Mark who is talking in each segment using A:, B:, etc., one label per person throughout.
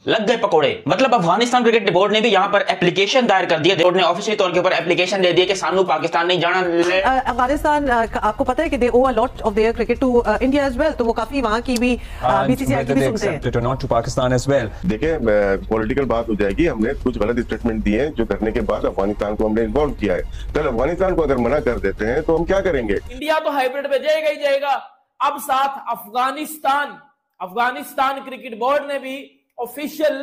A: लग गए पकोड़े। मतलब अफगानिस्तान क्रिकेट बोर्ड ने भी यहाँ पर एप्लीकेशन दायर कर दिया। बोर्ड ने ऑफिशियल तौर के ऊपर एप्लीकेशन दे दिया कि सानू पाकिस्तान नहीं जाना।
B: अफगानिस्तान आपको पता है कि they owe a lot of their cricket to India as well, तो वो काफी वहाँ की भी बीसीसीआई की भी सुनते हैं।
C: Not to Pakistan as well.
D: देखिए पॉलिटिकल बात हो जाएगी। हमने कुछ गलत स्टेटमेंट दिए हैं जो करने के बाद अफगानिस्तान को हमने इन्वॉल्व किया है। कल अफगानिस्तान को अगर मना कर देते हैं तो हम क्या करेंगे?
E: इंडिया तो हाइब्रिड में जाएगा ही जाएगा। अब साथ अफगानिस्तान क्रिकेट बोर्ड ने भी ऑफिशियल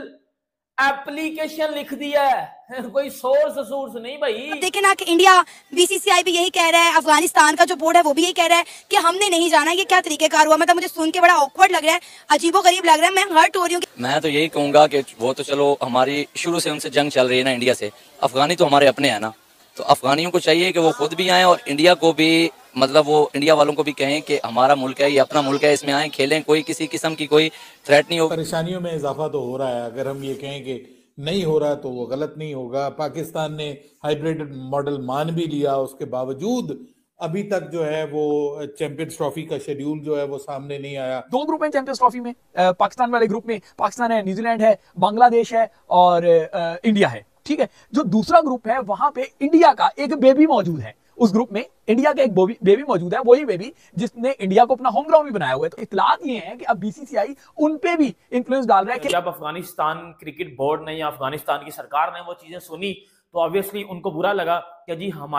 E: एप्लीकेशन लिख दिया है। कोई सोर्स नहीं भाई।
F: देखे ना कि इंडिया बीसीसीआई भी यही कह रहा है, अफगानिस्तान का जो बोर्ड है वो भी यही कह रहा है कि हमने नहीं जाना। ये क्या तरीकेकार हुआ? मतलब मुझे सुन के बड़ा ऑकवर्ड लग रहा है, अजीबोगरीब लग रहा है। मैं हर्ट हो रही हूँ।
G: मैं तो यही कहूंगा कि वो तो चलो हमारी शुरू से उनसे जंग चल रही है ना इंडिया से। अफगानी तो हमारे अपने हैं ना, तो अफगानियों को चाहिए कि वो खुद भी आए और इंडिया को भी, मतलब वो इंडिया वालों को भी कहें कि हमारा मुल्क है, ये अपना मुल्क है, इसमें आए खेलें, कोई किसी किस्म की कोई थ्रेट नहीं हो।
H: परेशानियों में इजाफा तो हो रहा है। अगर हम ये कहें कि नहीं हो रहा तो वो गलत नहीं होगा। पाकिस्तान ने हाइब्रिड मॉडल मान भी लिया, उसके बावजूद अभी तक जो है वो चैंपियंस ट्रॉफी का शेड्यूल जो है वो सामने नहीं आया।
I: 2 ग्रुप हैं चैंपियंस ट्रॉफी में। पाकिस्तान वाले ग्रुप में पाकिस्तान है, न्यूजीलैंड है, बांग्लादेश है और इंडिया है। ठीक है, जो दूसरा ग्रुप है वहां पे इंडिया का एक बेबी मौजूद है। उस ग्रुप में इंडिया का एक बेबी मौजूद है, वही बेबी जिसने इंडिया को अपना होम ग्राउंड भी बनाया हुआ है। तो इत्तलात ये है कि अब बीसीसीआई उन पे भी इन्फ्लुएंस डाल रहा है कि
E: जब अफगानिस्तान क्रिकेट बोर्ड ने या अफगानिस्तान की सरकार ने वो चीजें सुनी तो ऑब्वियसली उनको बुरा लगा कि जी हम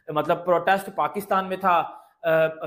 E: मतलब प्रोटेस्ट पाकिस्तान में था,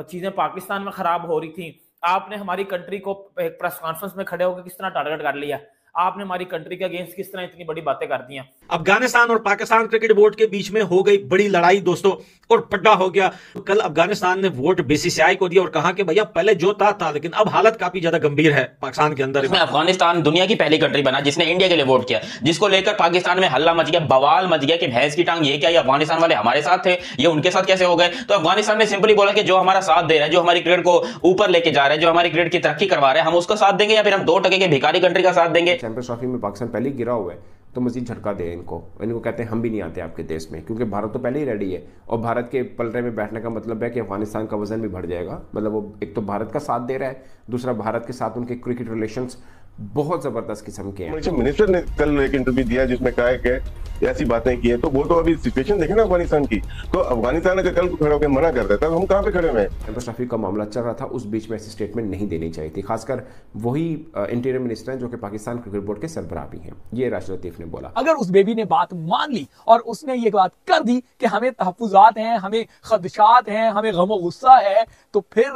E: चीजें पाकिस्तान में खराब हो रही थी। आपने हमारी कंट्री को एक प्रेस कॉन्फ्रेंस में खड़े होकर किस तरह टारगेट कर लिया, आपने हमारी कंट्री के अगेंस्ट किस तरह इतनी बड़ी बातें कर दी हैं।
J: अफगानिस्तान और पाकिस्तान क्रिकेट बोर्ड के बीच में हो गई बड़ी लड़ाई दोस्तों, और पड्डा हो गया। कल अफगानिस्तान ने वोट बीसीसीआई को दिया और कहा कि भैया पहले जो था, लेकिन अब हालत काफी ज्यादा गंभीर है पाकिस्तान के अंदर।
A: अफगानिस्तान दुनिया की पहली कंट्री बना जिसने इंडिया के लिए वोट किया, जिसको लेकर पाकिस्तान में हल्ला मच गया, बवाल मच गया कि भैंस की टांग, ये क्या, ये अफगानिस्तान वाले हमारे साथ थे, ये उनके साथ कैसे हो गए। तो अफगानिस्तान ने सिंपली बोला कि जो हमारा साथ दे रहा है, जो हमारी क्रिकेट को ऊपर लेके जा रहा है, जो हमारी क्रिकेट की तरक्की करवा रहा है, हम उसका साथ देंगे या फिर हम 2 टके के भिखारी कंट्री का साथ देंगे।
K: चैंपियंस ट्रॉफी में पाकिस्तान पहले ही गिरा हुआ है, तो मजीद झटका दे इनको कहते हैं हम भी नहीं आते आपके देश में, क्योंकि भारत तो पहले ही रेडी है। और भारत के पलड़े में बैठने का मतलब है कि अफगानिस्तान का वजन भी बढ़ जाएगा। मतलब वो एक तो भारत का साथ दे रहा है, दूसरा भारत के साथ उनके क्रिकेट रिलेशंस बहुत जबरदस्त किस्म के हैं।
D: मिनिस्टर ने कल एक इंटरव्यू दिया जिसमें कहा है कि ऐसी बातें की है, तो वो तो अभी सिचुएशन देखे ना अफगानिस्तान की। तो अफगानिस्तान अगर कल को खड़े होकर मना कर देता तो हम कहाँ पे खड़े हुए?
K: चैंपियंस ट्रॉफी का मामला चल रहा था, उस बीच में ऐसी स्टेटमेंट नहीं देनी चाहिए थी। खासकर वही इंटीरियर मिनिस्टर हैं जो कि पाकिस्तान क्रिकेट बोर्ड के सरबराह भी हैं। ये राशिद लतीफ ने बोला।
I: अगर उस बेबी ने बात मान ली और उसने ये बात कर दी कि हमें तहफ्फुज़ात हैं, हमें खदशात हैं, हमें गम गुस्सा है, तो फिर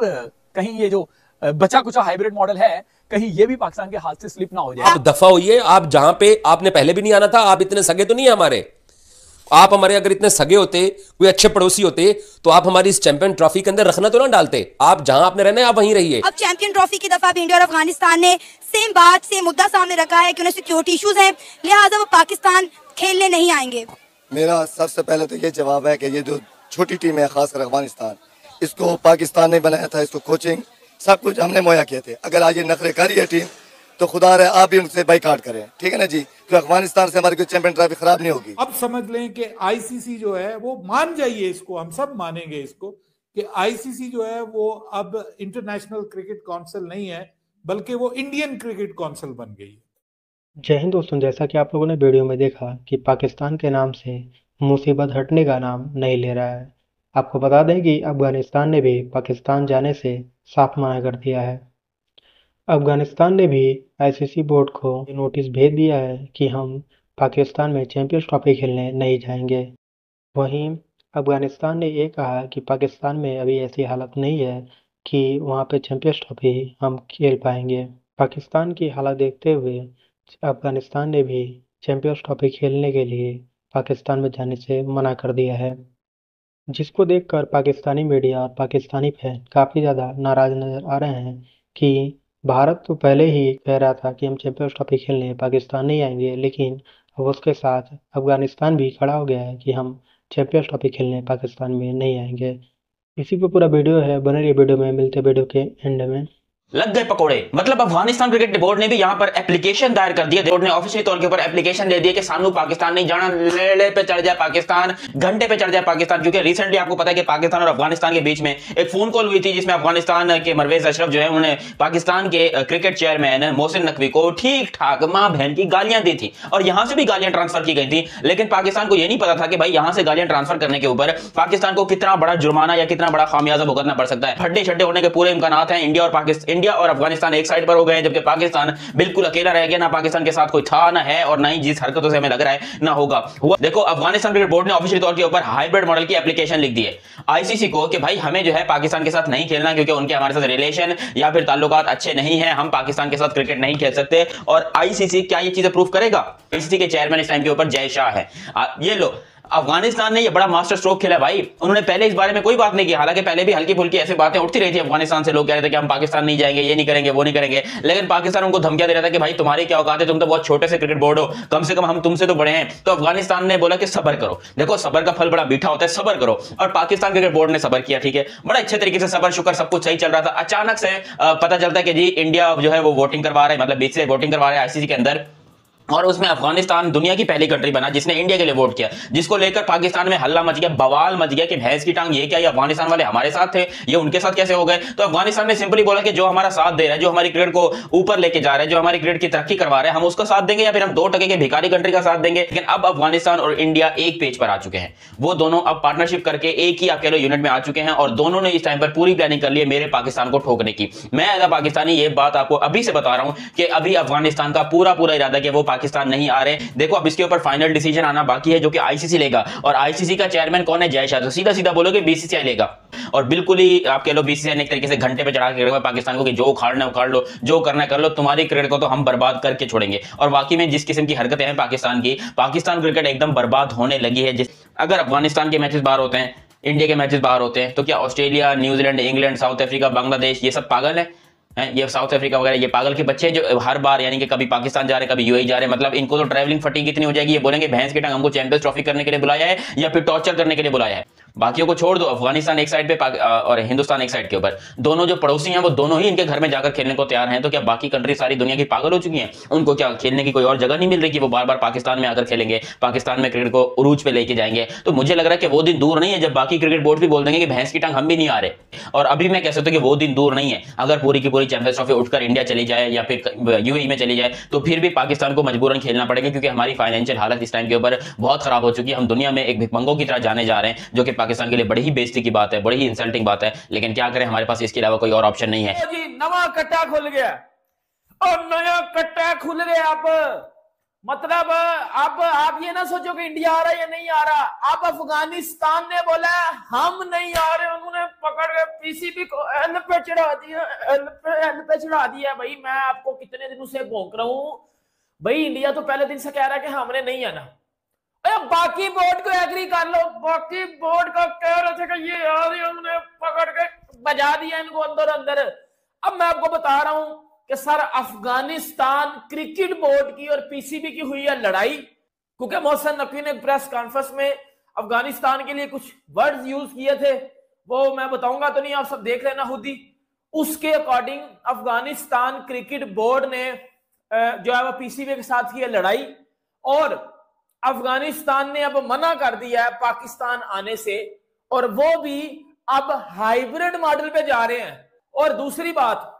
I: कहीं ये जो बचा कुचा हाइब्रिड मॉडल है, कहीं ये भी पाकिस्तान के हाथ से स्लिप ना हो जाए।
L: आप दफा होइए, आप जहां पे आपने पहले भी नहीं आना था, आप इतने सगे तो नहीं है हमारे। आप हमारे अगर इतने सगे होते, कोई अच्छे पड़ोसी होते, तो आप हमारी इस चैंपियन ट्रॉफी के अंदर रखना तो ना डालते। आप जहां आपने रहना है आप वहीं रहिए।
F: अब चैंपियन ट्रॉफी की दफा भी इंडिया और अफगानिस्तान ने सेम मुद्दा सामने रखा है कि उन्हें सिक्योरिटी इश्यूज हैं, लिहाजा वो पाकिस्तान खेलने नहीं आएंगे।
M: मेरा सबसे पहले तो ये जवाब है कि ये जो छोटी टीम है, खासकर अफगानिस्तान, इसको पाकिस्तान ने बनाया था, इसको कोचिंग सब कुछ हमने मुहैया किए थे। अगर आज ये नखरे कर रही है टीम तो खुदा रहे आप भी उनसे बाइकाट करें, ठीक है ना जी, तो अफगानिस्तान से हमारी कोई चैंपियन ट्रॉफी खराब नहीं होगी।
H: अब समझ लें कि आईसीसी जो है वो मान जाइए, इसको हम सब मानेंगे इसको कि आईसीसी जो है वो अब इंटरनेशनल क्रिकेट काउंसिल नहीं है, बल्कि वो इंडियन क्रिकेट काउंसिल बन गई है।
N: जय हिंद दोस्तों, जैसा कि आप लोगों ने वीडियो में देखा कि पाकिस्तान के नाम से मुसीबत हटने का नाम नहीं ले रहा है। आपको बता दें कि अफगानिस्तान ने भी पाकिस्तान जाने से साफ मना कर दिया है। अफगानिस्तान ने भी आईसीसी बोर्ड को नोटिस भेज दिया है कि हम पाकिस्तान में चैंपियंस ट्रॉफी खेलने नहीं जाएंगे। वहीं अफगानिस्तान ने ये कहा कि पाकिस्तान में अभी ऐसी हालत नहीं है कि वहाँ पे चैंपियंस ट्रॉफी हम खेल पाएंगे। पाकिस्तान की हालत देखते हुए अफगानिस्तान ने भी चैंपियंस ट्रॉफी खेलने के लिए पाकिस्तान में जाने से मना कर दिया है, जिसको देखकर पाकिस्तानी मीडिया और पाकिस्तानी फैन काफ़ी ज़्यादा नाराज़ नज़र आ रहे हैं कि भारत तो पहले ही कह रहा था कि हम चैंपियंस ट्रॉफी खेलने पाकिस्तान नहीं आएंगे, लेकिन अब उसके साथ अफगानिस्तान भी खड़ा हो गया है कि हम चैंपियंस ट्रॉफी खेलने पाकिस्तान में नहीं आएंगे। इसी पे पूरा वीडियो है, बने रहिए वीडियो में, मिलते वीडियो के एंड में।
A: लग गए पकोड़े। मतलब अफगानिस्तान क्रिकेट बोर्ड ने भी यहां पर एप्लीकेशन दायर कर दिया। बोर्ड ने ऑफिशियल तौर के ऊपर एप्लीकेशन दे दिया कि सानू पाकिस्तान नहीं जाना, लेले पे चढ़ जाए पाकिस्तान, घंटे पे चढ़ जाए पाकिस्तान। क्योंकि रिसेंटली आपको पता है कि पाकिस्तान और अफगानिस्तान के बीच में एक फोन कॉल हुई थी जिसमें अफगानिस्तान के परवेज अशरफ जो है उन्होंने पाकिस्तान के क्रिकेट चेयरमैन मोहसिन नकवी को ठीक ठाक मां बहन की गालियां दी थी और यहां से भी गालियां ट्रांसफर की गई थी। लेकिन पाकिस्तान को यह नहीं पता था कि भाई यहां से गालियां ट्रांसफर करने के ऊपर पाकिस्तान को कितना बड़ा जुर्माना या कितना बड़ा खामियाजा भुगतना पड़ सकता है। फड्डे छड्डे होने के पूरे इम्कान हैं। इंडिया और अफगानिस्तान एक साइड पर हो गए, जबकि पाकिस्तान बिल्कुल अकेला रह गया। ना पाकिस्तान के साथ कोई था, ना है, और ना ही जिस हरकतों से हमें लग रहा है ना होगा। देखो, अफगानिस्तान क्रिकेट बोर्ड ने ऑफिशियल तौर के ऊपर हाइब्रिड मॉडल की एप्लीकेशन लिख दी है आईसीसी को कि भाई हमें जो है पाकिस्तान के साथ नहीं खेलना, क्योंकि उनके हमारे साथ रिलेशन या फिर ताल्लुकात अच्छे नहीं है, हम पाकिस्तान के साथ क्रिकेट नहीं खेल सकते। और आईसीसी क्या ये चीजें प्रूव करेगा? आईसीसी के चेयरमैन इस टाइम के ऊपर जय शाह है। ये लो, अफगानिस्तान ने ये बड़ा मास्टर स्ट्रोक खेला भाई। उन्होंने पहले इस बारे में कोई बात नहीं की, हालांकि पहले भी हल्की फुल्की ऐसी बातें उठती रही थी अफगानिस्तान से। लोग कह रहे थे कि हम पाकिस्तान नहीं जाएंगे, ये नहीं करेंगे, वो नहीं करेंगे, लेकिन पाकिस्तान उनको धमकियां दे रहा था कि भाई तुम्हारी क्या औकात है, तुम तो बहुत छोटे से क्रिकेट बोर्ड हो, कम से कम हम तुमसे तो बड़े हैं। तो अफगानिस्तान ने बोला कि सब्र करो। देखो, सब्र का फल बड़ा मीठा होता है, सब्र करो। और पाकिस्तान क्रिकेट बोर्ड ने सब्र किया, ठीक है, बड़ा अच्छे तरीके से सब्र शुक्र सब कुछ सही चल रहा था। अचानक से पता चलता है कि जी इंडिया जो है वो वोटिंग करवा रहा है, मतलब बीसीसीआई वोटिंग करवा रहा है आईसीसी के अंदर, और उसमें अफगानिस्तान दुनिया की पहली कंट्री बना जिसने इंडिया के लिए वोट किया, जिसको लेकर पाकिस्तान में हल्ला मच गया, बवाल मच गया कि भैंस की टांग ये क्या, ये अफगानिस्तान वाले हमारे साथ थे, ये उनके साथ कैसे हो गए। तो अफगानिस्तान ने सिंपली बोला कि जो हमारा साथ दे रहा है, जो हमारी क्रिकेट को ऊपर लेके जा रहा है, जो हमारी क्रिकेट की तरक्की करवा रहा है, हम उसका साथ देंगे या फिर हम 2% के भिखारी कंट्री का साथ देंगे। लेकिन अब अफगानिस्तान और इंडिया एक पेज पर आ चुके हैं। वो दोनों अब पार्टनरशिप करके एक ही आप कह लो यूनिट में आ चुके हैं, और दोनों ने इस टाइम पर पूरी प्लानिंग कर ली है मेरे पाकिस्तान को ठोकने की। मैं एज अ पाकिस्तानी ये बात आपको अभी से बता रहा हूं कि अभी अफगानिस्तान का पूरा इरादा कि वो पाकिस्तान नहीं आ रहे। देखो, अब इसके ऊपर फाइनल डिसीजन आना बाकी है जो कि आईसीसी लेगा, और आईसीसी का चेयरमैन कौन है? जय शाह। तो सीधा सीधा बोलोगे बीसीसीआई लेगा, और बिल्कुल ही आप कह लो बीसीसीआई ने एक तरीके से घंटे पे चढ़ा के रखा पाकिस्तान को कि जो उखाड़ना है उखाड़ लो, जो करना है कर लो, तुम्हारी क्रिकेट को तो हम बर्बाद करके छोड़ेंगे। और वाकई में जिस किस्म की हरकतें हैं पाकिस्तान क्रिकेट एकदम बर्बाद होने लगी है। अगर अफगानिस्तान के मैचेस बाहर होते हैं, इंडिया के मैचेस बाहर होते हैं, तो क्या Australia, New Zealand, England, south Africa, Bangladesh ये सब पागल है? ये साउथ अफ्रीका वगैरह ये पागल के बच्चे जो हर बार यानी कि कभी पाकिस्तान जा रहे, कभी यूएई जा रहे, मतलब इनको तो ट्रैवलिंग फटीग इतनी हो जाएगी, ये बोलेंगे भैंस की टांग हमको चैंपियंस ट्रॉफी करने के लिए बुलाया है या फिर टॉर्चर करने के लिए बुलाया है। बाकियों को छोड़ दो, अफगानिस्तान एक साइड पे और हिंदुस्तान एक साइड के ऊपर, दोनों जो पड़ोसी हैं वो दोनों ही इनके घर में जाकर खेलने को तैयार हैं। तो क्या बाकी कंट्री सारी दुनिया की पागल हो चुकी हैं? उनको क्या खेलने की कोई और जगह नहीं मिल रही कि वो बार बार पाकिस्तान में आकर खेलेंगे, पाकिस्तान में क्रिकेट को उरूज पे लेके जाएंगे? तो मुझे लग रहा है कि वो दिन दूर नहीं है जब बाकी क्रिकेट बोर्ड भी बोल देंगे कि भैंस की टांग हम भी नहीं आ रहे। और अभी मैं कह सकता हूं कि वो दिन दूर नहीं है। अगर पूरी की पूरी चैंपियंस ट्रॉफी उठकर इंडिया चली जाए या फिर यूएई में चली जाए, तो फिर भी पाकिस्तान को मजबूरन खेलना पड़ेगा, क्योंकि हमारी फाइनेंशियल हालत इस टाइम के ऊपर बहुत खराब हो चुकी है। हम दुनिया में एक भिखमंगों की तरह जाने जा रहे हैं, जो कि पाकिस्तान के लिए बड़ी ही बेइज्जती की बात है, बड़ी ही इंसल्टिंग बात है। लेकिन क्या करें, हमारे पास इसके अलावा कोई और ऑप्शन नहीं है।
E: जी नवा कट्टा खुल गया और नया कट्टा खुल गया। अब मतलब अब आप ये ना सोचो कि इंडिया आ रहा है या नहीं आ रहा। अब अफगानिस्तान ने बोला हम नहीं आ रहे, उन्होंने पकड़ के पीसीबी को एल पे चढ़ा दिया, एल पे चढ़ा दिया। भाई मैं आपको कितने दिनों से भौंक रहा हूं भाई, इंडिया तो पहले दिन से कह रहा है कि हमने नहीं आना। बाकी बोर्ड को एग्री कर लो, बाकी बोर्ड का कह रहे थे कि ये यार हमने पकड़ के बजा दिया इनको अंदर अंदर। अब मैं आपको बता रहा हूं कि सर अफगानिस्तान क्रिकेट बोर्ड की और पीसीबी की हुई है लड़ाई, क्योंकि मोहसिन नकवी ने प्रेस कॉन्फ्रेंस में अफगानिस्तान के लिए कुछ वर्ड्स यूज किए थे, वो मैं बताऊंगा तो नहीं, आप सब देख लेना खुद ही। उसके अकॉर्डिंग अफगानिस्तान क्रिकेट बोर्ड ने जो है वो पीसीबी के साथ की है लड़ाई, और अफगानिस्तान ने अब मना कर दिया है पाकिस्तान आने से, और वो भी अब हाइब्रिड मॉडल पे जा रहे हैं। और दूसरी बात,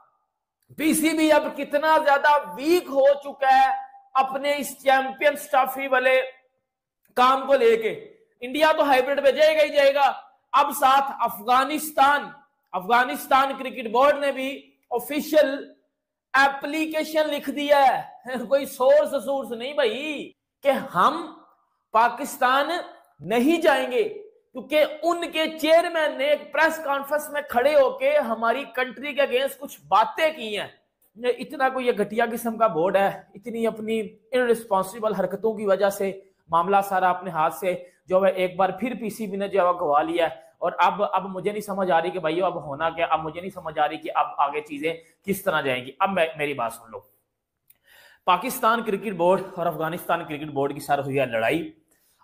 E: पीसीबी अब कितना ज्यादा वीक हो चुका है अपने इस चैंपियंस ट्रॉफी वाले काम को लेके। इंडिया तो हाइब्रिड पे जाएगा ही जाएगा, अब साथ अफगानिस्तान क्रिकेट बोर्ड ने भी ऑफिशियल एप्लीकेशन लिख दिया है, कोई सोर्स नहीं भाई, कि हम पाकिस्तान नहीं जाएंगे, क्योंकि उनके चेयरमैन ने एक प्रेस कॉन्फ्रेंस में खड़े होके हमारी कंट्री के अगेंस्ट कुछ बातें की हैं। इतना कोई ये घटिया किस्म का बोर्ड है, इतनी अपनी इररिस्पॉन्सिबल हरकतों की वजह से मामला सारा अपने हाथ से जो है एक बार फिर पीसीबी ने जो है गवा लिया है। और अब मुझे नहीं समझ आ रही कि भाई अब होना क्या, अब मुझे नहीं समझ आ रही कि अब आगे चीजें किस तरह जाएंगी। अब मेरी बात सुन लो, पाकिस्तान क्रिकेट बोर्ड और अफगानिस्तान क्रिकेट बोर्ड की सर हुई है लड़ाई।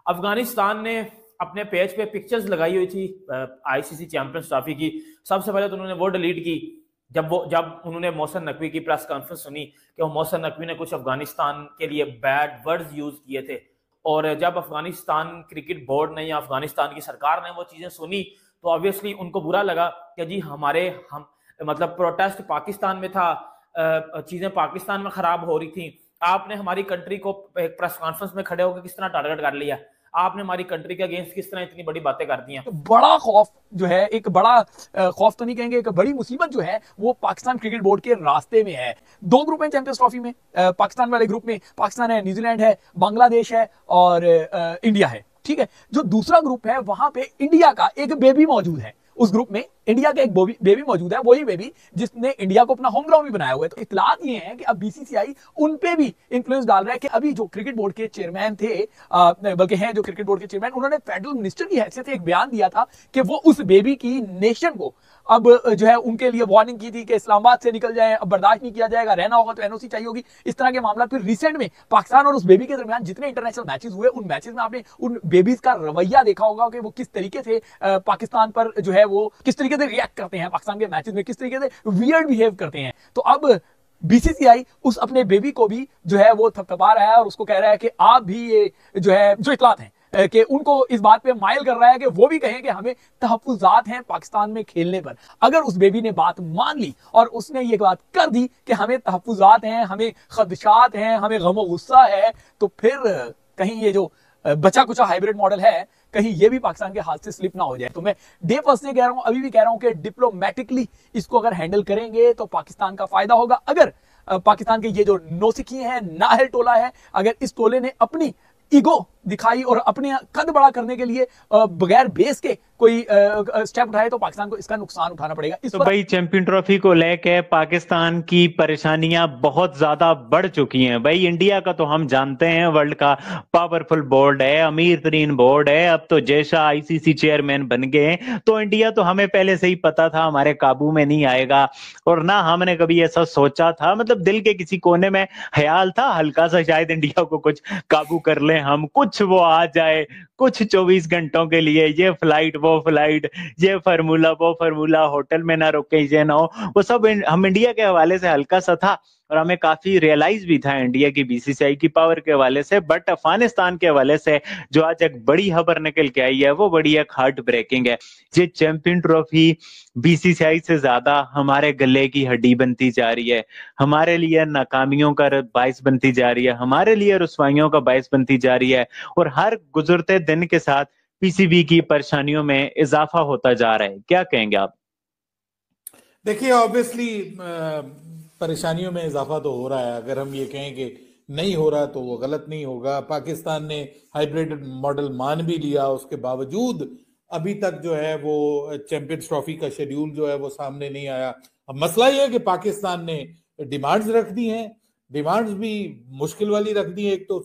E: अफगानिस्तान ने अपने पेज पे पिक्चर्स लगाई हुई थी आईसीसी चैंपियंस ट्रॉफी की, सबसे पहले तो उन्होंने वो डिलीट की जब उन्होंने मोहसिन नकवी की प्रेस कॉन्फ्रेंस सुनी कि वो मोहसिन नकवी ने कुछ अफगानिस्तान के लिए बैड वर्ड्स यूज किए थे, और जब अफगानिस्तान क्रिकेट बोर्ड ने या अफगानिस्तान की सरकार ने वो चीजें सुनी तो ऑब्वियसली उनको बुरा लगा कि जी हम मतलब प्रोटेस्ट पाकिस्तान में था, चीजें पाकिस्तान में खराब हो रही थी, आपने हमारी कंट्री को एक प्रेस कॉन्फ्रेंस में खड़े होकर किस तरह टारगेट कर लिया, आपने हमारी कंट्री के अगेंस्ट किस तरह इतनी बड़ी बातें कर दी हैं।
I: बड़ा खौफ जो है, एक बड़ा खौफ तो नहीं कहेंगे, एक बड़ी मुसीबत जो है वो पाकिस्तान क्रिकेट बोर्ड के रास्ते में है। 2 ग्रुप हैं चैंपियंस ट्रॉफी में। पाकिस्तान वाले ग्रुप में पाकिस्तान है, न्यूजीलैंड है, बांग्लादेश है और इंडिया है, ठीक है। जो दूसरा ग्रुप है वहां पे इंडिया का एक बेबी मौजूद है। उस ग्रुप में इंडिया का एक बेबी मौजूद है, वही बेबी जिसने इंडिया को अपना होम ग्राउंड भी बनाया हुआ है। तो इत्तलात ये है कि अब बीसीसीआई उन पे भी इन्फ्लुएंस डाल रहा है कि अभी जो क्रिकेट बोर्ड के चेयरमैन थे, बल्कि हैं जो क्रिकेट बोर्ड के चेयरमैन, उन्होंने फेडरल मिनिस्टर की हैसियत से एक बयान दिया था कि वो उस बेबी की नेशन को अब जो है उनके लिए वार्निंग की थी कि इस्लामाबाद से निकल जाए, अब बर्दाश्त नहीं किया जाएगा, रहना होगा तो एनओसी चाहिए होगी, इस तरह के मामला। फिर रिसेंट में पाकिस्तान और उस बेबी के दरमियान जितने इंटरनेशनल मैचेस हुए, उन मैचेस में आपने उन बेबीज का रवैया देखा होगा कि वो किस तरीके से पाकिस्तान पर जो है वो किस तरीके से रिएक्ट करते हैं, पाकिस्तान के मैचेस में किस तरीके से वियर्ड बिहेव करते हैं। तो अब बीसीसीआई उस अपने बेबी को भी जो है वो थपथपा रहा है और उसको कह रहा है कि आप भी ये जो है जो इत्तलात हैं कि उनको इस बात पे माइल कर रहा है कि वो भी कहें कि हमें तहफ्फुज़ात हैं पाकिस्तान में खेलने पर। अगर उस बेबी ने बात मान ली और उसने ये बात कर दी कि हमें तहफ्फुज़ात हैं, हमें खदशात हैं, हमें गम गुस्सा है, तो फिर कहीं ये जो बचा कुचा हाइब्रिड मॉडल है, कहीं ये भी पाकिस्तान के हाथ से स्लिप ना हो जाए। तो मैं डे फर्स्ट से कह रहा हूं, अभी भी कह रहा हूं कि डिप्लोमेटिकली इसको अगर हैंडल करेंगे तो पाकिस्तान का फायदा होगा। अगर पाकिस्तान के ये जो नौसिखी हैं, नाहल टोला है, अगर इस टोले ने अपनी ईगो दिखाई और अपने कद बड़ा करने के लिए बगैर बेस के कोई स्टेप उठाए तो पाकिस्तान को इसका नुकसान उठाना पड़ेगा।
C: तो भाई चैंपियन ट्रॉफी को लेके पाकिस्तान की परेशानियां बहुत ज्यादा बढ़ चुकी हैं। भाई इंडिया का तो हम जानते हैं वर्ल्ड का पावरफुल बोर्ड है, अमीर तरीन बोर्ड है। अब तो जैसा आईसीसी चेयरमैन बन गए तो इंडिया तो हमें पहले से ही पता था हमारे काबू में नहीं आएगा, और ना हमने कभी ऐसा सोचा था, मतलब दिल के किसी कोने में ख्याल था हल्का सा शायद इंडिया को कुछ काबू कर ले हम, कुछ वो आ जाए, कुछ 24 घंटों के लिए ये फ्लाइट वो फ्लाइट, ये फार्मूला वो फार्मूला, होटल में ना रुके, ये ना हो, वो सब हम इंडिया के हवाले से हल्का सा था और हमें काफी रियलाइज भी था इंडिया की बीसीसीआई की पावर के हवाले से। बट अफगानिस्तान के हवाले से जो आज एक बड़ी खबर निकल के आई है वो बड़ी एक हार्ट ब्रेकिंग है। ये चैंपियन ट्रॉफी बीसीसीआई से ज्यादा हमारे गले की हड्डी बनती जा रही है, हमारे लिए नाकामियों का बायस बनती जा रही है, हमारे लिए रुसवाइयों का बायस बनती जा रही है, और हर गुजरते दिन के साथ पीसीबी की परेशानियों में इजाफा होता जा रहा है। क्या कहेंगे आप?
H: देखिए ऑब्वियसली परेशानियों में इजाफा तो हो रहा है। अगर हम ये कहें कि नहीं हो रहा तो वो गलत नहीं होगा। पाकिस्तान ने हाइब्रिड मॉडल मान भी लिया, उसके बावजूद अभी तक जो है वो चैंपियंस ट्रॉफी का शेड्यूल जो है वो सामने नहीं आया। अब मसला ये है कि पाकिस्तान ने डिमांड्स रख दी हैं, डिमांड्स भी मुश्किल वाली रख दी है। एक तो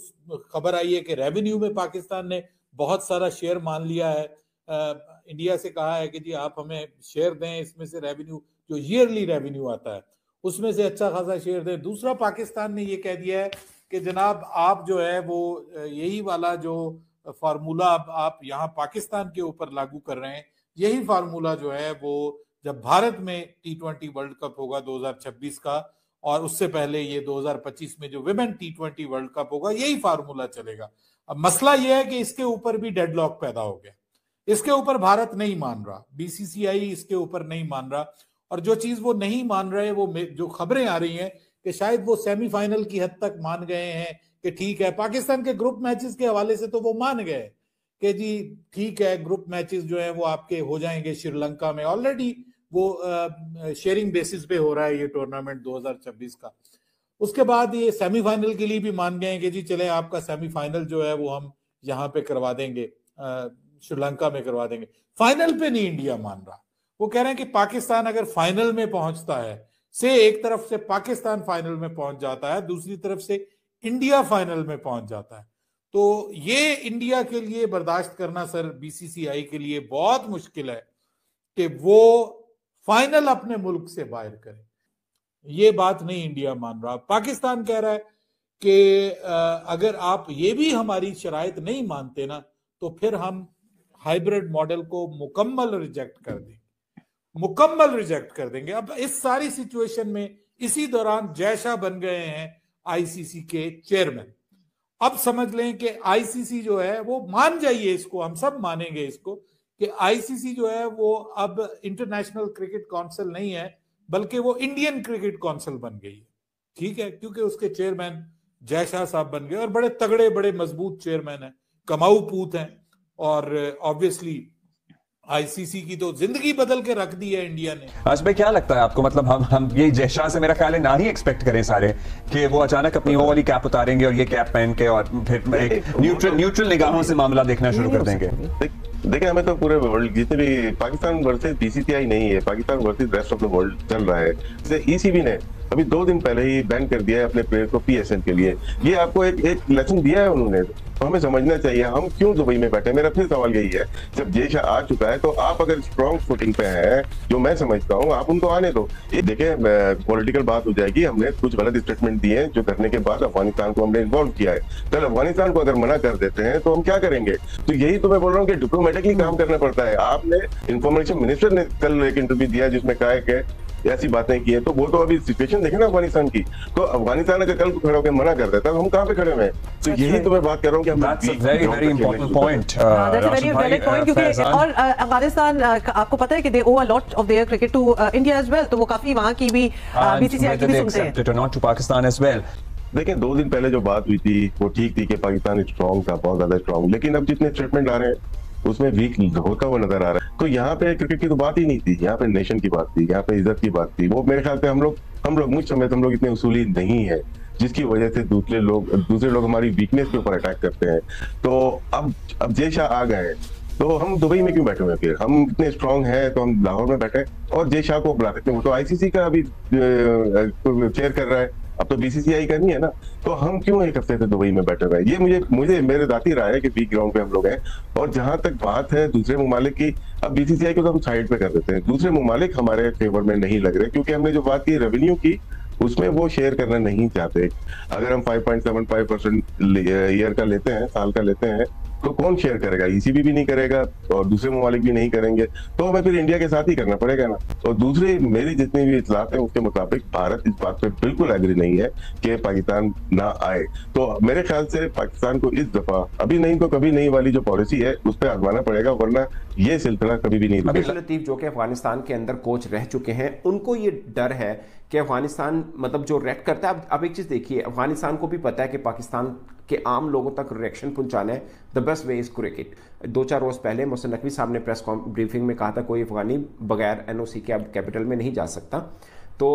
H: खबर आई है कि रेवेन्यू में पाकिस्तान ने बहुत सारा शेयर मान लिया है। इंडिया से कहा है कि जी आप हमें शेयर दें, इसमें से रेवेन्यू जो ईयरली रेवेन्यू आता है उसमें से अच्छा खासा शेयर दें। दूसरा, पाकिस्तान ने ये कह दिया है कि जनाब आप जो है वो यही वाला जो फार्मूला आप यहाँ पाकिस्तान के ऊपर लागू कर रहे हैं, यही फार्मूला जो है वो जब भारत में T20 वर्ल्ड कप होगा 2026 का, और उससे पहले ये 2025 में जो विमेन T20 वर्ल्ड कप होगा, यही फार्मूला चलेगा। अब मसला यह है कि इसके ऊपर भी डेडलॉक पैदा हो गया। इसके ऊपर भारत नहीं मान रहा, बीसीसीआई इसके ऊपर नहीं मान रहा, और जो चीज वो नहीं मान रहे, वो जो खबरें आ रही हैं कि शायद वो सेमीफाइनल की हद तक मान गए हैं कि ठीक है। पाकिस्तान के ग्रुप मैचेस के हवाले से तो वो मान गए कि जी ठीक है, ग्रुप मैचेस जो है वो आपके हो जाएंगे श्रीलंका में। ऑलरेडी वो शेयरिंग बेसिस पे हो रहा है ये टूर्नामेंट 2026 का। उसके बाद ये सेमीफाइनल के लिए भी मान गए कि जी चले आपका सेमीफाइनल जो है वो हम यहाँ पे करवा देंगे, श्रीलंका में करवा देंगे। फाइनल पे नहीं इंडिया मान रहा। वो कह रहे हैं कि पाकिस्तान अगर फाइनल में पहुंचता है, से एक तरफ से पाकिस्तान फाइनल में पहुंच जाता है, दूसरी तरफ से इंडिया फाइनल में पहुंच जाता है, तो ये इंडिया के लिए बर्दाश्त करना सर बीसीसीआई के लिए बहुत मुश्किल है कि वो फाइनल अपने मुल्क से बाहर करे। ये बात नहीं इंडिया मान रहा। पाकिस्तान कह रहा है कि अगर आप ये भी हमारी शराइत नहीं मानते ना, तो फिर हम हाइब्रिड मॉडल को मुकम्मल रिजेक्ट कर दें। मुकम्मल रिजेक्ट कर देंगे। अब इस सारी सिचुएशन में इसी दौरान जय शाह बन गए हैं आईसीसी के चेयरमैन। अब समझ लें कि आईसीसी जो है वो, मान जाइए इसको, हम सब मानेंगे इसको, कि आईसीसी जो है वो अब इंटरनेशनल क्रिकेट काउंसिल नहीं है, बल्कि वो इंडियन क्रिकेट काउंसिल बन गई है। ठीक है, क्योंकि उसके चेयरमैन जय शाह साहब बन गए और बड़े तगड़े, बड़े मजबूत चेयरमैन हैं, कमाऊ पूत हैं, और ऑब्वियसली आईसीसी की तो जिंदगी बदल के रख दी है इंडिया ने।
O: आज भाई क्या लगता है आपको, मतलब हम ये जय शाह से मेरा ख्याल है ना ही एक्सपेक्ट करें सारे कि वो अचानक अपनी वो वाली कैप उतारेंगे और ये कैप पहन के और फिर एक न्यूट्रल निगाहों से मामला देखना शुरू कर देंगे।
D: देखिए, हमें तो पूरे वर्ल्ड, जितने भी पाकिस्तान वर्सेस बीसीसीआई नहीं है, Pakistan versus rest of the world चल रहा है। जैसे ईसीबी ने अभी 2 दिन पहले ही बैन कर दिया है अपने प्लेयर को पीएसएल के लिए। ये आपको एक लेसन दिया है उन्होंने, तो हमें समझना चाहिए हम क्यों दुबई में बैठे। मेरा फिर सवाल यही है, जब जय शाह आ चुका है तो आप अगर स्ट्रॉन्ग फुटिंग पे हैं, जो मैं समझता हूँ, आप उनको आने दो। देखिए, पॉलिटिकल बात हो जाएगी, हमने कुछ गलत स्टेटमेंट दिए हैं जो करने के बाद अफगानिस्तान को हमने इन्वॉल्व किया है। कल अफगानिस्तान को अगर मना कर देते हैं तो हम क्या करेंगे? तो यही तो मैं बोल रहा हूँ कि डिप्लोमेटिकली काम करना पड़ता है। आपने इंफॉर्मेशन मिनिस्टर ने कल एक इंटरव्यू दिया जिसमें कहा है कि ऐसी बातें की है, तो वो तो अभी सिचुएशन देखे ना अफगानिस्तान की, तो अफगानिस्तान अगर कल को खड़ा होकर मना कर देता है तो हम कहाँ पे खड़े हैं? तो यही तो मैं बात कर रहा हूँ कि
O: वेरी इंपॉर्टेंट पॉइंट,
B: क्योंकि और अफगानिस्तान, आपको पता है कि they owe a lot of their cricket to India as well, तो वो काफी वहां की भी बीसीसीआई की भी सुनते हैं,
O: not to Pakistan as well.
D: देखिए, 2 दिन पहले जो बात हुई थी वो ठीक थी कि पाकिस्तान स्ट्रॉन्ग था, बहुत ज्यादा स्ट्रॉन्ग, लेकिन अब जितने स्टेटमेंट आ रहे हैं उसमें वीक होता हुआ नजर आ रहा है। तो यहाँ पे क्रिकेट की तो बात ही नहीं थी, यहाँ पे नेशन की बात थी, यहाँ पे इज्जत की बात थी। वो मेरे ख्याल से हम लोग मुझ समय हम लोग इतने उसूली नहीं है, जिसकी वजह से दूसरे लोग हमारी वीकनेस के ऊपर अटैक करते हैं। तो अब जय शाह आ गए, तो हम दुबई में क्यों बैठे हुए? फिर हम इतने स्ट्रांग हैं तो हम लाहौर में बैठे और जय शाह को बुला सकते हैं। वो तो आईसीसी का अभी चेयर कर रहा है, अब तो बीसीसीआई का नहीं है ना, तो हम क्यों एक हफ्ते से दुबई में बैठे हुए? ये मुझे मेरे जाती राय है कि वीक ग्राउंड पे हम लोग हैं। और जहां तक बात है दूसरे ममालिक की, अब बीसीसीआई को तो हम साइड पे कर देते हैं, दूसरे ममालिक हमारे फेवर में नहीं लग रहे, क्योंकि हमने जो बात की रेवेन्यू की उसमें वो शेयर करना नहीं चाहते। अगर हम 5.75% ईयर का लेते हैं, साल का लेते हैं, तो कौन शेयर करेगा? ईसीबी भी नहीं करेगा और दूसरे ममालिक भी नहीं करेंगे, तो हमें फिर इंडिया के साथ ही करना पड़ेगा ना। और दूसरी मेरी जितनी भी इतलात है उसके मुताबिक भारत इस बात पे बिल्कुल एग्री नहीं है कि पाकिस्तान ना आए। तो मेरे ख्याल से पाकिस्तान को इस दफा अभी नहीं तो कभी नहीं वाली जो पॉलिसी है उस पर आजमाना पड़ेगा, वरना ये सिलसिला कभी भी नहीं रुकेगा।
K: लतीफ जो कि अफगानिस्तान के अंदर कोच रह चुके हैं, उनको ये डर है कि अफगानिस्तान मतलब जो रिएक्ट करता है। अब एक चीज देखिए, अफगानिस्तान को भी पता है कि पाकिस्तान के आम लोगों तक रिएक्शन पहुंचाना है, the best way is cricket. 2-4 रोज पहले मोहसिन नकवी साहब ने प्रेस ब्रीफिंग में कहा था कोई अफगानी बगैर एनओसी के अब कैपिटल में नहीं जा सकता। तो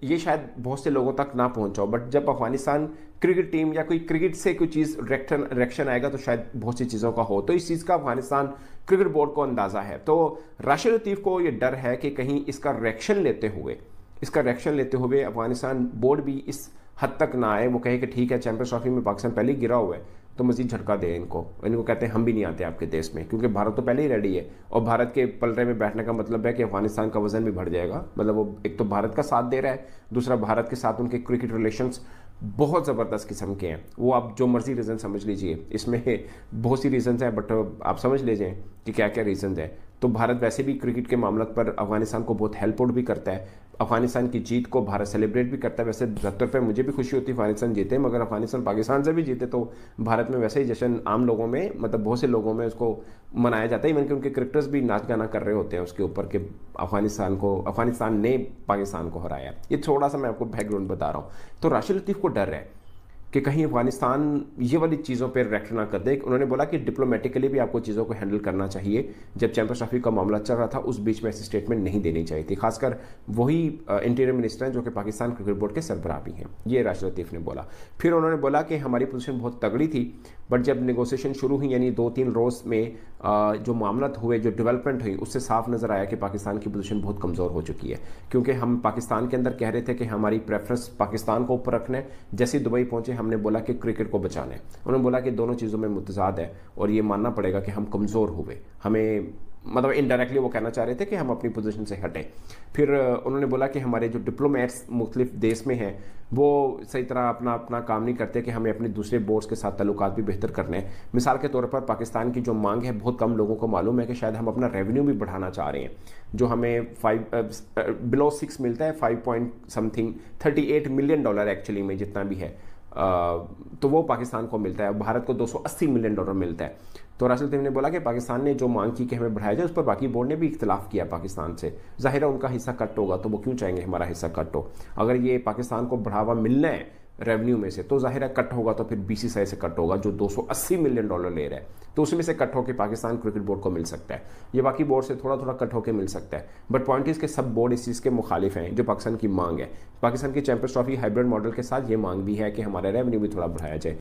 K: ये शायद बहुत से लोगों तक ना पहुंचाओ, बट जब अफगानिस्तान क्रिकेट टीम या कोई क्रिकेट से कोई चीज़ रिएक्शन आएगा तो शायद बहुत सी चीज़ों का हो। तो इस चीज़ का अफगानिस्तान क्रिकेट बोर्ड को अंदाज़ा है। तो राशिद लतीफ़ को ये डर है कि कहीं इसका रिएक्शन लेते हुए अफगानिस्तान बोर्ड भी इस हद तक ना आए, वो कहे कि ठीक है चैंपियंस ट्रॉफी में पाकिस्तान पहले ही गिरा हुआ है तो मजीद झटका दे इनको कहते हैं हम भी नहीं आते आपके देश में, क्योंकि भारत तो पहले ही रेडी है। और भारत के पलड़े में बैठने का मतलब है कि अफगानिस्तान का वजन भी बढ़ जाएगा। मतलब वो एक तो भारत का साथ दे रहा है, दूसरा भारत के साथ उनके क्रिकेट रिलेशंस बहुत ज़बरदस्त किस्म के हैं। वो आप जो मर्जी रीज़न समझ लीजिए, इसमें बहुत सी रीज़न्स हैं, बट आप समझ लीजिए कि क्या क्या रीज़न्स हैं। तो भारत वैसे भी क्रिकेट के मामले पर अफगानिस्तान को बहुत हेल्प आउट भी करता है। अफगानिस्तान की जीत को भारत सेलिब्रेट भी करता है। वैसे 70 पे मुझे भी खुशी होती है अफगानिस्तान जीते, मगर अफगानिस्तान पाकिस्तान से भी जीते तो भारत में वैसे ही जश्न आम लोगों में, मतलब बहुत से लोगों में उसको मनाया जाता है। इवन कि उनके क्रिकेटर्स भी नाच गाना कर रहे होते हैं उसके ऊपर कि अफगानिस्तान ने पाकिस्तान को हराया। ये थोड़ा सा मैं आपको बैकग्राउंड बता रहा हूँ। तो राशिद लतीफ़ को डर है कि कहीं अफगानिस्तान ये वाली चीज़ों पर रिएक्ट ना कर दे। उन्होंने बोला कि डिप्लोमेटिकली भी आपको चीज़ों को हैंडल करना चाहिए। जब चैंपियंस ट्रॉफी का मामला चल रहा था उस बीच में ऐसी स्टेटमेंट नहीं देनी चाहिए थी, खासकर वही इंटीरियर मिनिस्टर हैं जो कि पाकिस्तान क्रिकेट बोर्ड के सरबराह भी हैं। ये राशिद लतीफ़ ने बोला। फिर उन्होंने बोला कि हमारी पोजीशन बहुत तगड़ी थी, बट जब नेगोशिएशन शुरू हुई, यानी 2-3 रोज़ में जो मामला हुए, जो डेवलपमेंट हुई, उससे साफ नज़र आया कि पाकिस्तान की पोजीशन बहुत कमज़ोर हो चुकी है। क्योंकि हम पाकिस्तान के अंदर कह रहे थे कि हमारी प्रेफरेंस पाकिस्तान को ऊपर रखना है, जैसे दुबई पहुंचे हमने बोला कि क्रिकेट को बचाना है। उन्होंने बोला कि दोनों चीज़ों में मुतजाद है और ये मानना पड़ेगा कि हम कमज़ोर हुए, हमें मतलब इनडायरेक्टली वो कहना चाह रहे थे कि हम अपनी पोजीशन से हटें। फिर उन्होंने बोला कि हमारे जो डिप्लोमेट्स मुख्तलिफ देश में हैं वो सही तरह अपना अपना काम नहीं करते, कि हमें अपने दूसरे बोर्ड्स के साथ ताल्लुकात भी बेहतर करने हैं। मिसाल के तौर पर पाकिस्तान की जो मांग है, बहुत कम लोगों को मालूम है कि शायद हम अपना रेवेन्यू भी बढ़ाना चाह रहे हैं। जो हमें बिलो 6 मिलता है, 5 पॉइंट समथिंग $38 मिलियन एक्चुअली में जितना भी है, तो वो पाकिस्तान को मिलता है। भारत को $280 मिलियन मिलता है। तो राशिद लतीफ़ ने बोला कि पाकिस्तान ने जो मांग की कि हमें बढ़ाया जाए, उस पर बाकी बोर्ड ने भी इख्तिलाफ किया पाकिस्तान से। ज़ाहिर है उनका हिस्सा कट होगा, तो वो क्यों चाहेंगे हमारा हिस्सा कट हो। अगर ये पाकिस्तान को बढ़ावा मिलना है रेवेन्यू में से, तो ज़ाहिर है कट होगा तो फिर BCCI से कट होगा जो $280 मिलियन ले रहा है, तो उसमें से कट होकर पाकिस्तान क्रिकेट बोर्ड को मिल सकता है। ये बाकी बोर्ड से थोड़ा थोड़ा कट होकर मिल सकता है, बट पॉइंट इस के सब बोर्ड इस चीज़ के मुखालिफ हैं जो पाकिस्तान की मांग है। पाकिस्तान की चैंपियंस ट्रॉफी हाइब्रिड मॉडल के साथ ये मांग भी है कि हमारा रेवेन्यू भी थोड़ा बढ़ाया जाए।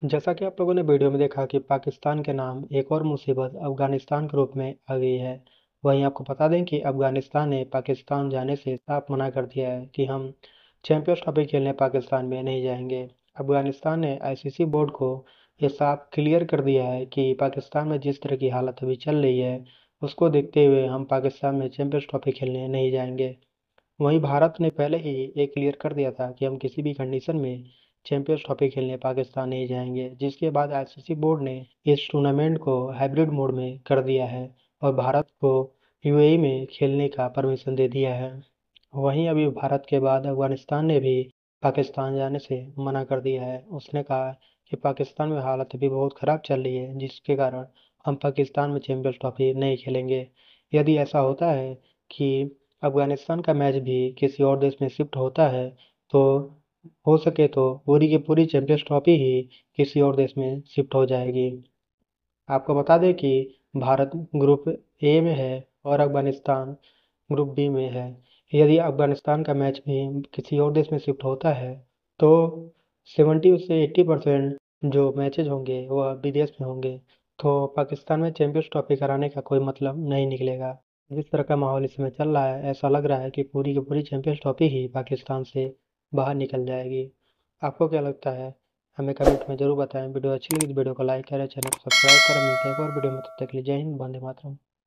N: जैसा कि आप लोगों ने वीडियो में देखा कि पाकिस्तान के नाम एक और मुसीबत अफगानिस्तान के रूप में आ गई है। वहीं आपको बता दें कि अफगानिस्तान ने पाकिस्तान जाने से साफ मना कर दिया है कि हम चैंपियंस ट्रॉफी खेलने पाकिस्तान में नहीं जाएंगे। अफगानिस्तान ने ICC बोर्ड को ये साफ क्लियर कर दिया है कि पाकिस्तान में जिस तरह की हालत अभी चल रही है, उसको देखते हुए हम पाकिस्तान में चैंपियंस ट्रॉफी खेलने नहीं जाएंगे। वहीं भारत ने पहले ही ये क्लियर कर दिया था कि हम किसी भी कंडीशन में चैंपियंस ट्रॉफी खेलने पाकिस्तान नहीं जाएंगे, जिसके बाद ICC बोर्ड ने इस टूर्नामेंट को हाइब्रिड मोड में कर दिया है और भारत को UAE में खेलने का परमिशन दे दिया है। वहीं अभी भारत के बाद अफगानिस्तान ने भी पाकिस्तान जाने से मना कर दिया है। उसने कहा कि पाकिस्तान में हालत अभी बहुत ख़राब चल रही है, जिसके कारण हम पाकिस्तान में चैंपियंस ट्रॉफी नहीं खेलेंगे। यदि ऐसा होता है कि अफगानिस्तान का मैच भी किसी और देश में शिफ्ट होता है, तो हो सके तो पूरी की पूरी चैंपियंस ट्रॉफी ही किसी और देश में शिफ्ट हो जाएगी। आपको बता दें कि भारत ग्रुप A में है और अफगानिस्तान ग्रुप B में है। यदि अफगानिस्तान का मैच भी किसी और देश में शिफ्ट होता है, तो 70 से 80% जो मैचेज होंगे वह विदेश में होंगे, तो पाकिस्तान में चैंपियंस ट्रॉफी कराने का कोई मतलब नहीं निकलेगा। जिस तरह का माहौल इस समय चल रहा है, ऐसा लग रहा है कि पूरी की पूरी चैंपियंस ट्रॉफी ही पाकिस्तान से बाहर निकल जाएगी। आपको क्या लगता है? हमें कमेंट में ज़रूर बताएं। वीडियो अच्छी लगी तो वीडियो को लाइक करें, चैनल को सब्सक्राइब करें। मिलते हैं एक और वीडियो में, तब तक के लिए जय हिंद, वंदे मातरम।